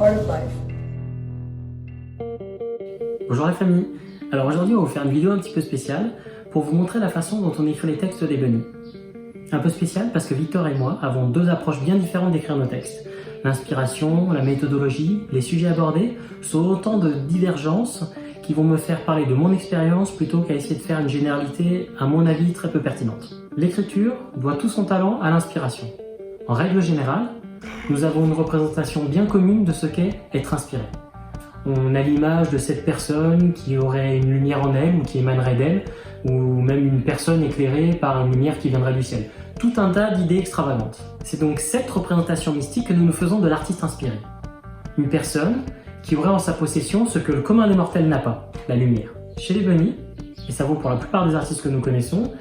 part of life. Bonjour la famille. Alors aujourd'hui on va vous faire une vidéo un petit peu spéciale pour vous montrer la façon dont on écrit les textes des bunnies. Un peu spécial parce que Victor et moi avons deux approches bien différentes d'écrire nos textes. L'inspiration, la méthodologie, les sujets abordés sont autant de divergences qui vont me faire parler de mon expérience plutôt qu'à essayer de faire une généralité, à mon avis, très peu pertinente. L'écriture doit tout son talent à l'inspiration. En règle générale, nous avons une représentation bien commune de ce qu'est être inspiré. On a l'image de cette personne qui aurait une lumière en elle ou qui émanerait d'elle, ou même une personne éclairée par une lumière qui viendrait du ciel. Tout un tas d'idées extravagantes. C'est donc cette représentation mystique que nous nous faisons de l'artiste inspiré. Une personne qui aurait en sa possession ce que le commun des mortels n'a pas, la lumière. Chez les bunnies, et ça vaut pour la plupart des artistes que nous connaissons,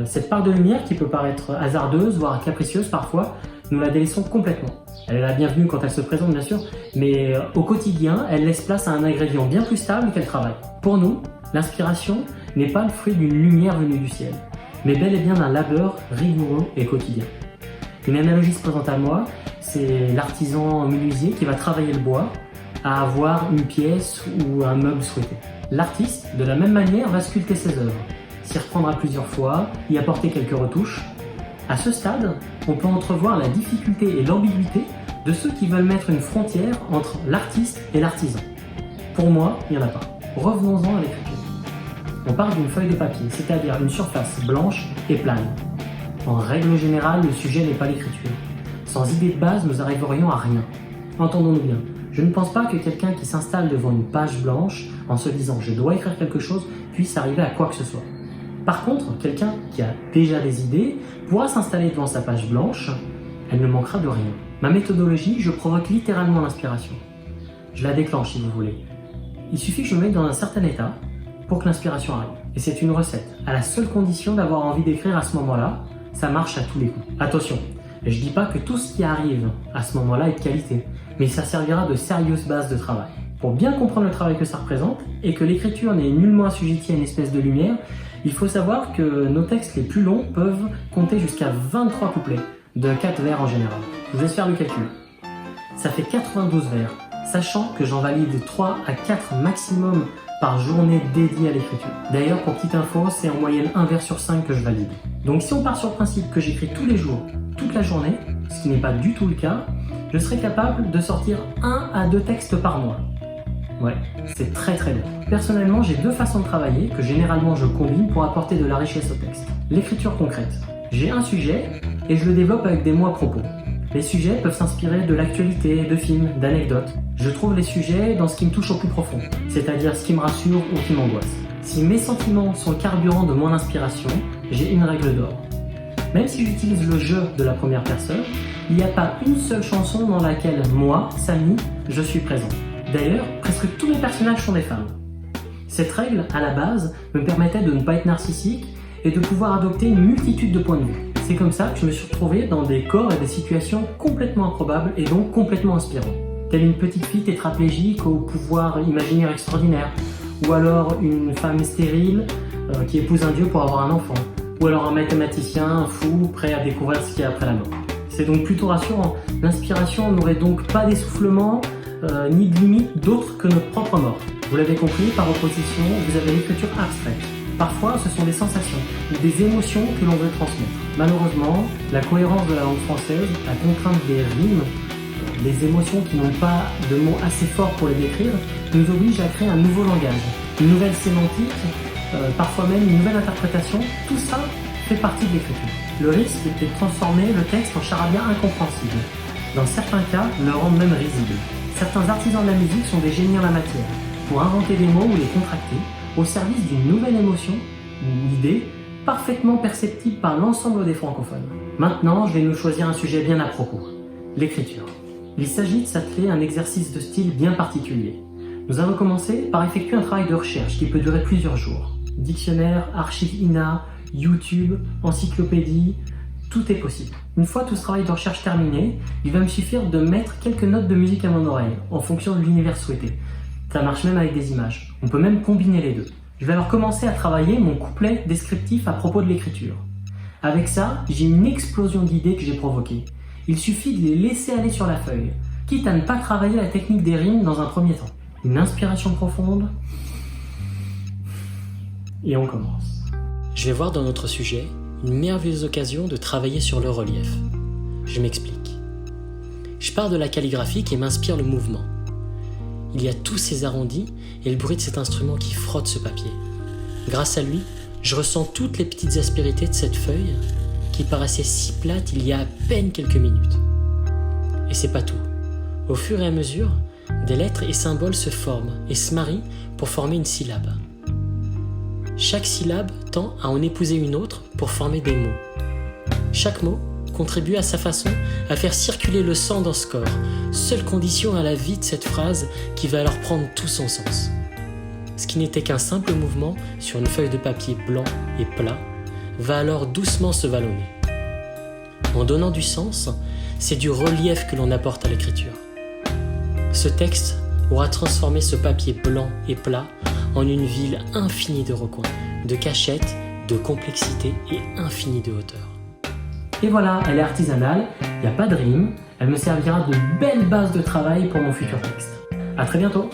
cette part de lumière qui peut paraître hasardeuse, voire capricieuse parfois, nous la délaissons complètement. Elle est la bienvenue quand elle se présente bien sûr, mais au quotidien, elle laisse place à un ingrédient bien plus stable qu'elle travaille. Pour nous, l'inspiration n'est pas le fruit d'une lumière venue du ciel, mais bel et bien d'un labeur rigoureux et quotidien. Une analogie se présente à moi, c'est l'artisan menuisier qui va travailler le bois à avoir une pièce ou un meuble souhaité. L'artiste, de la même manière, va sculpter ses œuvres, s'y reprendra plusieurs fois, y apporter quelques retouches. À ce stade, on peut entrevoir la difficulté et l'ambiguïté de ceux qui veulent mettre une frontière entre l'artiste et l'artisan. Pour moi, il n'y en a pas. Revenons-en à l'écriture. On parle d'une feuille de papier, c'est-à-dire une surface blanche et plane. En règle générale, le sujet n'est pas l'écriture. Sans idée de base, nous arriverions à rien. Entendons-nous bien. Je ne pense pas que quelqu'un qui s'installe devant une page blanche en se disant « je dois écrire quelque chose » puisse arriver à quoi que ce soit. Par contre, quelqu'un qui a déjà des idées pourra s'installer devant sa page blanche, elle ne manquera de rien. Ma méthodologie, je provoque littéralement l'inspiration. Je la déclenche si vous voulez. Il suffit que je me mette dans un certain état pour que l'inspiration arrive. Et c'est une recette, à la seule condition d'avoir envie d'écrire à ce moment-là, ça marche à tous les coups. Attention, je dis pas que tout ce qui arrive à ce moment-là est de qualité, mais ça servira de sérieuse base de travail. Pour bien comprendre le travail que ça représente, et que l'écriture n'est nullement assujettie à une espèce de lumière, il faut savoir que nos textes les plus longs peuvent compter jusqu'à 23 couplets, de 4 vers en général. Je vous laisse faire le calcul. Ça fait 92 vers, sachant que j'en valide 3 à 4 maximum par journée dédiée à l'écriture. D'ailleurs, pour petite info, c'est en moyenne 1 vers sur 5 que je valide. Donc si on part sur le principe que j'écris tous les jours, toute la journée, ce qui n'est pas du tout le cas, je serai capable de sortir 1 à 2 textes par mois. Ouais, c'est très bien. Personnellement, j'ai deux façons de travailler que généralement je combine pour apporter de la richesse au texte. L'écriture concrète. J'ai un sujet et je le développe avec des mots à propos. Les sujets peuvent s'inspirer de l'actualité, de films, d'anecdotes. Je trouve les sujets dans ce qui me touche au plus profond, c'est-à-dire ce qui me rassure ou qui m'angoisse. Si mes sentiments sont le carburant de mon inspiration, j'ai une règle d'or. Même si j'utilise le je de la première personne, il n'y a pas une seule chanson dans laquelle moi, Samy, je suis présent. D'ailleurs, presque tous mes personnages sont des femmes. Cette règle, à la base, me permettait de ne pas être narcissique et de pouvoir adopter une multitude de points de vue. C'est comme ça que je me suis retrouvé dans des corps et des situations complètement improbables et donc complètement inspirants. Telle une petite fille tétraplégique au pouvoir imaginaire extraordinaire, ou alors une femme stérile qui épouse un dieu pour avoir un enfant, ou alors un mathématicien fou prêt à découvrir ce qu'il y a après la mort. C'est donc plutôt rassurant. L'inspiration n'aurait donc pas d'essoufflement, ni de limite d'autres que notre propre mort. Vous l'avez compris, par opposition, vous avez l'écriture abstraite. Parfois, ce sont des sensations ou des émotions que l'on veut transmettre. Malheureusement, la cohérence de la langue française, la contrainte des rimes, les émotions qui n'ont pas de mots assez forts pour les décrire, nous oblige à créer un nouveau langage, une nouvelle sémantique, parfois même une nouvelle interprétation. Tout ça fait partie de l'écriture. Le risque est de transformer le texte en charabia incompréhensible. Dans certains cas, le rendre même risible. Certains artisans de la musique sont des génies en la matière, pour inventer des mots ou les contracter, au service d'une nouvelle émotion, une idée, parfaitement perceptible par l'ensemble des francophones. Maintenant, je vais nous choisir un sujet bien à propos, l'écriture. Il s'agit de s'atteler à un exercice de style bien particulier. Nous allons commencer par effectuer un travail de recherche qui peut durer plusieurs jours. Dictionnaire, archives INA, YouTube, encyclopédie, tout est possible. Une fois tout ce travail de recherche terminé, il va me suffire de mettre quelques notes de musique à mon oreille, en fonction de l'univers souhaité. Ça marche même avec des images. On peut même combiner les deux. Je vais alors commencer à travailler mon couplet descriptif à propos de l'écriture. Avec ça, j'ai une explosion d'idées que j'ai provoquées. Il suffit de les laisser aller sur la feuille. quitte à ne pas travailler la technique des rimes dans un premier temps. Une inspiration profonde, et on commence. Je vais voir dans notre sujet une merveilleuse occasion de travailler sur le relief. Je m'explique. Je pars de la calligraphie qui m'inspire le mouvement. Il y a tous ces arrondis et le bruit de cet instrument qui frotte ce papier. Grâce à lui, je ressens toutes les petites aspérités de cette feuille qui paraissait si plate il y a à peine quelques minutes. Et c'est pas tout. Au fur et à mesure, des lettres et symboles se forment et se marient pour former une syllabe. Chaque syllabe tend à en épouser une autre pour former des mots. Chaque mot contribue à sa façon à faire circuler le sang dans ce corps, seule condition à la vie de cette phrase qui va alors prendre tout son sens. Ce qui n'était qu'un simple mouvement sur une feuille de papier blanc et plat va alors doucement se vallonner. En donnant du sens, c'est du relief que l'on apporte à l'écriture. Ce texte aura transformé ce papier blanc et plat en une ville infinie de recoins, de cachettes, de complexité et infinie de hauteur. Et voilà, elle est artisanale, il n'y a pas de rime, elle me servira de belle base de travail pour mon futur texte. À très bientôt!